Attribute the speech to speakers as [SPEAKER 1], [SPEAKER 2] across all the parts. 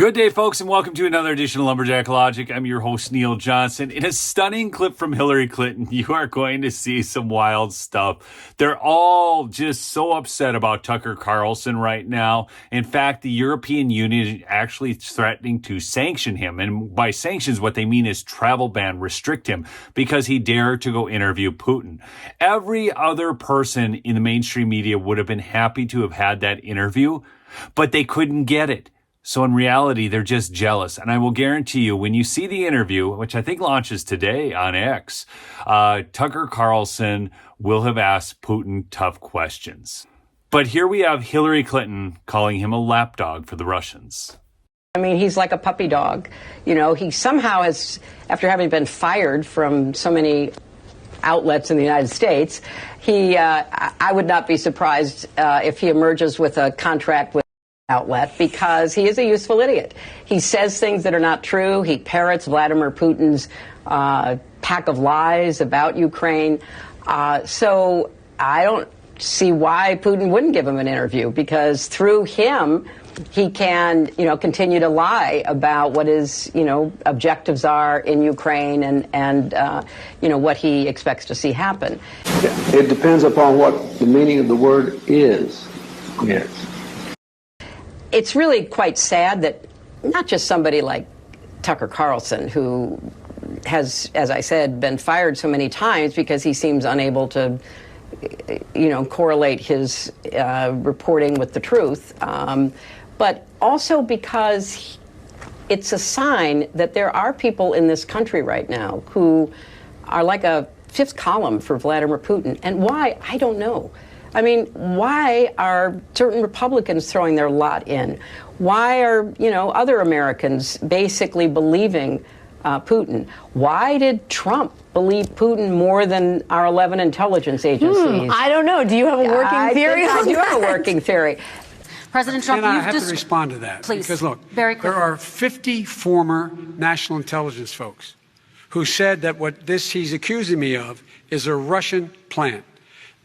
[SPEAKER 1] Good day, folks, and welcome to another edition of Lumberjack Logic. I'm your host, Neil Johnson. In a stunning clip from Hillary Clinton, you are going to see some wild stuff. They're all just so upset about Tucker Carlson right now. In fact, the European Union is actually threatening to sanction him. And by sanctions, what they mean is travel ban, restrict him, because he dared to go interview Putin. Every other person in the mainstream media would have been happy to have had that interview, but they couldn't get it. So in reality, they're just jealous. And I will guarantee you, when you see the interview, which I think launches today on X, Tucker Carlson will have asked Putin tough questions. But here we have Hillary Clinton calling him a lapdog for the Russians.
[SPEAKER 2] I mean, he's like a puppy dog. You know, he somehow has, after having been fired from so many outlets in the United States, I would not be surprised if he emerges with a contract with outlet, because he is a useful idiot. He says things that are not true. He parrots Vladimir Putin's pack of lies about Ukraine. So I don't see why Putin wouldn't give him an interview, because through him, he can, continue to lie about what his, objectives are in Ukraine and what he expects to see happen.
[SPEAKER 3] It depends upon what the meaning of the word is. Yes.
[SPEAKER 2] It's really quite sad that not just somebody like Tucker Carlson, who has, as I said, been fired so many times because he seems unable to, correlate his reporting with the truth, but also because it's a sign that there are people in this country right now who are like a fifth column for Vladimir Putin. And why? I don't know. I mean, why are certain Republicans throwing their lot in? Why are, other Americans basically believing Putin? Why did Trump believe Putin more than our 11 intelligence agencies?
[SPEAKER 4] I don't know. Do you have a working theory on that?
[SPEAKER 2] I do have a working theory.
[SPEAKER 5] President Trump,
[SPEAKER 6] I have to respond to that.
[SPEAKER 5] Please,
[SPEAKER 6] because look,
[SPEAKER 5] very quickly.
[SPEAKER 6] There are 50 former national intelligence folks who said that what he's accusing me of is a Russian plant.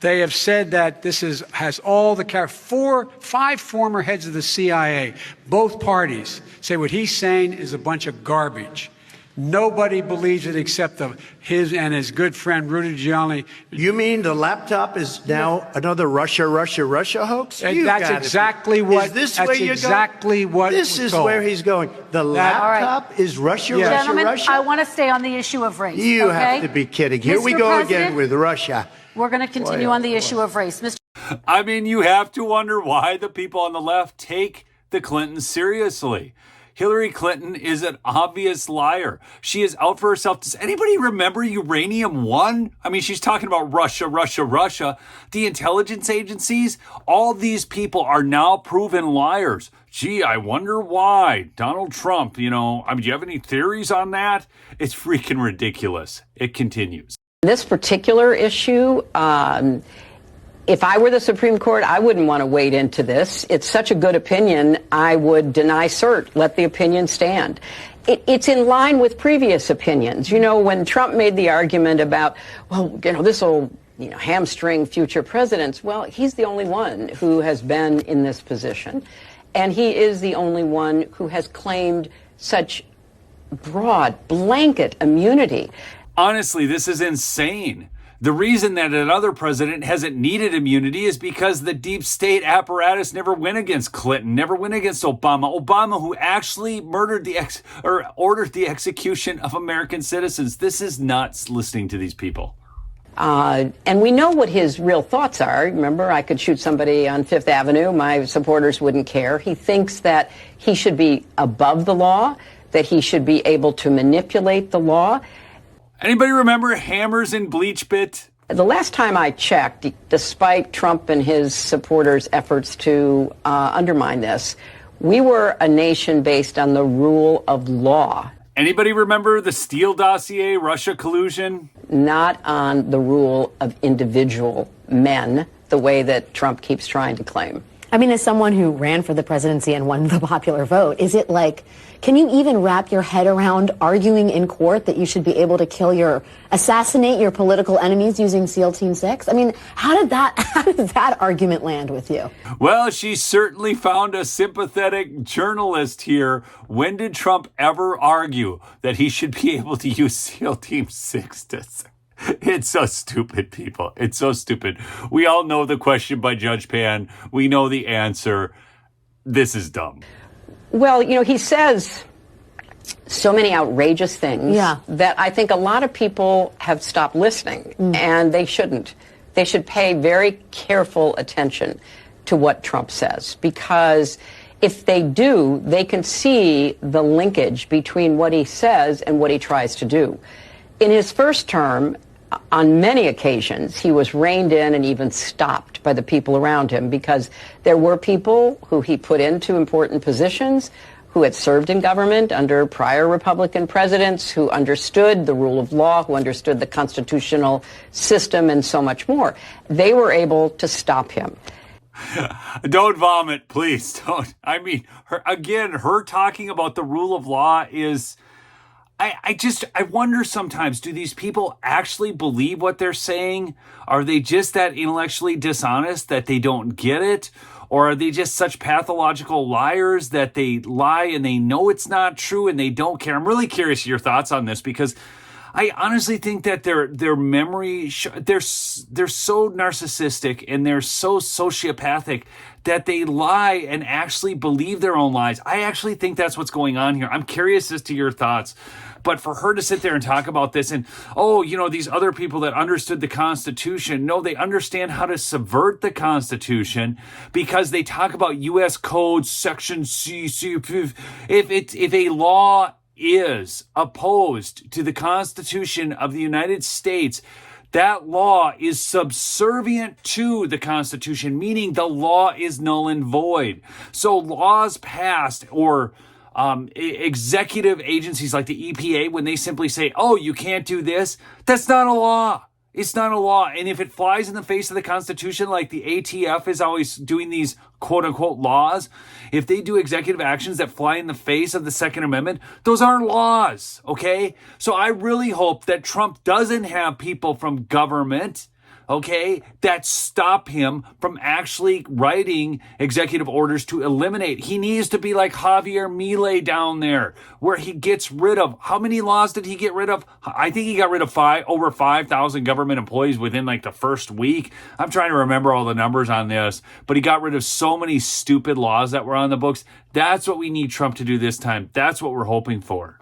[SPEAKER 6] They have said that this has all the five former heads of the CIA, both parties, say what he's saying is a bunch of garbage. Nobody believes it except his and his good friend Rudy Giuliani.
[SPEAKER 7] You mean the laptop is now another Russia hoax?
[SPEAKER 6] That's exactly what.
[SPEAKER 7] Is this
[SPEAKER 6] that's
[SPEAKER 7] where you're
[SPEAKER 6] exactly
[SPEAKER 7] going?
[SPEAKER 6] what.
[SPEAKER 7] This is where he's going. The laptop is Russia,
[SPEAKER 6] Yes.
[SPEAKER 5] Gentlemen,
[SPEAKER 7] Russia.
[SPEAKER 5] I want to stay on the issue of race.
[SPEAKER 7] You
[SPEAKER 5] okay?
[SPEAKER 7] have to be kidding. Here we
[SPEAKER 5] Mr.
[SPEAKER 7] go
[SPEAKER 5] President,
[SPEAKER 7] again with Russia.
[SPEAKER 5] We're going to continue on the issue of race. Mr.
[SPEAKER 1] I mean, you have to wonder why the people on the left take the Clintons seriously. Hillary Clinton is an obvious liar. She is out for herself. Does anybody remember Uranium One? I mean, she's talking about Russia. The intelligence agencies, all these people are now proven liars. Gee, I wonder why. Donald Trump, do you have any theories on that? It's freaking ridiculous. It continues.
[SPEAKER 2] This particular issue, if I were the Supreme Court, I wouldn't want to wade into this. It's such a good opinion, I would deny cert, let the opinion stand. It's in line with previous opinions. When Trump made the argument about, this will, hamstring future presidents, well, he's the only one who has been in this position. And he is the only one who has claimed such broad, blanket immunity.
[SPEAKER 1] Honestly, this is insane. The reason that another president hasn't needed immunity is because the deep state apparatus never went against Clinton, never went against Obama. Obama, who actually ordered the execution of American citizens. This is nuts, listening to these people.
[SPEAKER 2] And we know what his real thoughts are. Remember, I could shoot somebody on Fifth Avenue. My supporters wouldn't care. He thinks that he should be above the law, that he should be able to manipulate the law.
[SPEAKER 1] Anybody remember Hammers and BleachBit?
[SPEAKER 2] The last time I checked, despite Trump and his supporters' efforts to undermine this, we were a nation based on the rule of law.
[SPEAKER 1] Anybody remember the Steele dossier, Russia collusion?
[SPEAKER 2] Not on the rule of individual men, the way that Trump keeps trying to claim.
[SPEAKER 4] I mean, as someone who ran for the presidency and won the popular vote, is it like, can you even wrap your head around arguing in court that you should be able to assassinate your political enemies using SEAL Team 6? I mean, how did that argument land with you?
[SPEAKER 1] Well, she certainly found a sympathetic journalist here. When did Trump ever argue that he should be able to use SEAL Team 6 to... It's so stupid, people. It's so stupid. We all know the question by Judge Pan. We know the answer. This is dumb.
[SPEAKER 2] Well, he says so many outrageous things that I think a lot of people have stopped listening, and they shouldn't. They should pay very careful attention to what Trump says, because if they do, they can see the linkage between what he says and what he tries to do. In his first term, on many occasions, he was reined in and even stopped by the people around him, because there were people who he put into important positions who had served in government under prior Republican presidents, who understood the rule of law, who understood the constitutional system, and so much more. They were able to stop him.
[SPEAKER 1] Don't vomit, please. Don't. I mean, her talking about the rule of law is... I wonder sometimes, do these people actually believe what they're saying? Are they just that intellectually dishonest that they don't get it? Or are they just such pathological liars that they lie and they know it's not true and they don't care? I'm really curious your thoughts on this, because I honestly think that their memory, they're so narcissistic and they're so sociopathic that they lie and actually believe their own lies. I actually think that's what's going on here. I'm curious as to your thoughts. But for her to sit there and talk about this and, these other people that understood the Constitution, no, they understand how to subvert the Constitution, because they talk about U.S. Code Section C. If a law is opposed to the Constitution of the United States, that law is subservient to the Constitution, meaning the law is null and void. So laws passed or executive agencies like the EPA, when they simply say, oh, you can't do this, that's not a law. It's not a law. And if it flies in the face of the Constitution, like the ATF is always doing these quote unquote laws, if they do executive actions that fly in the face of the Second Amendment, those aren't laws. Okay. So I really hope that Trump doesn't have people from government, that stop him from actually writing executive orders to eliminate. He needs to be like Javier Milei down there, where he gets rid of, how many laws did he get rid of? I think he got rid of over 5,000 government employees within like the first week. I'm trying to remember all the numbers on this, but he got rid of so many stupid laws that were on the books. That's what we need Trump to do this time. That's what we're hoping for.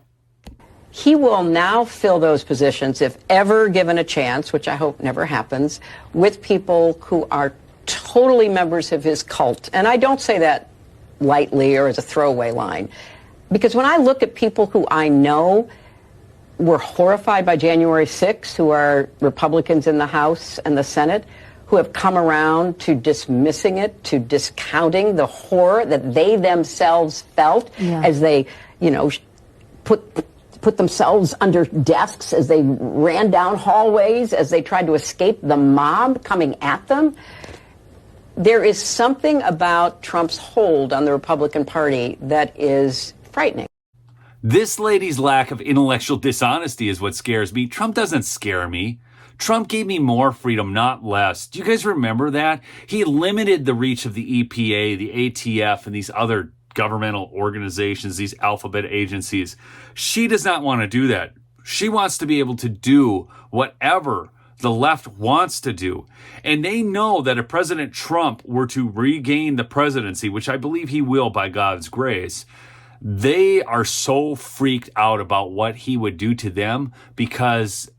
[SPEAKER 2] He will now fill those positions, if ever given a chance, which I hope never happens, with people who are totally members of his cult. And I don't say that lightly or as a throwaway line, because when I look at people who I know were horrified by January 6th, who are Republicans in the House and the Senate, who have come around to dismissing it, to discounting the horror that they themselves felt as they, put themselves under desks, as they ran down hallways, as they tried to escape the mob coming at them. There is something about Trump's hold on the Republican Party that is frightening.
[SPEAKER 1] This lady's lack of intellectual dishonesty is what scares me. Trump doesn't scare me. Trump gave me more freedom, not less. Do you guys remember that? He limited the reach of the EPA, the ATF, and these other governmental organizations, these alphabet agencies. She does not want to do that. She wants to be able to do whatever the left wants to do. And they know that if President Trump were to regain the presidency, which I believe he will by God's grace, they are so freaked out about what he would do to them because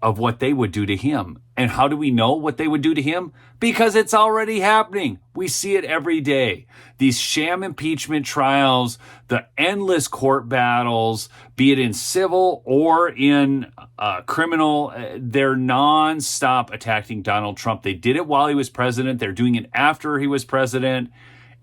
[SPEAKER 1] of what they would do to him. And how do we know what they would do to him? Because it's already happening. We see it every day. These sham impeachment trials, the endless court battles, be it in civil or in criminal, they're nonstop attacking Donald Trump. They did it while he was president. They're doing it after he was president.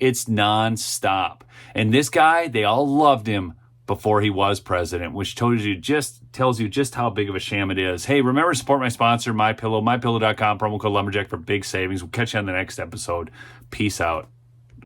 [SPEAKER 1] It's nonstop. And this guy, they all loved him before he was president, which tells you just how big of a sham it is. Hey, remember to support my sponsor, MyPillow, MyPillow.com, promo code Lumberjack for big savings. We'll catch you on the next episode. Peace out.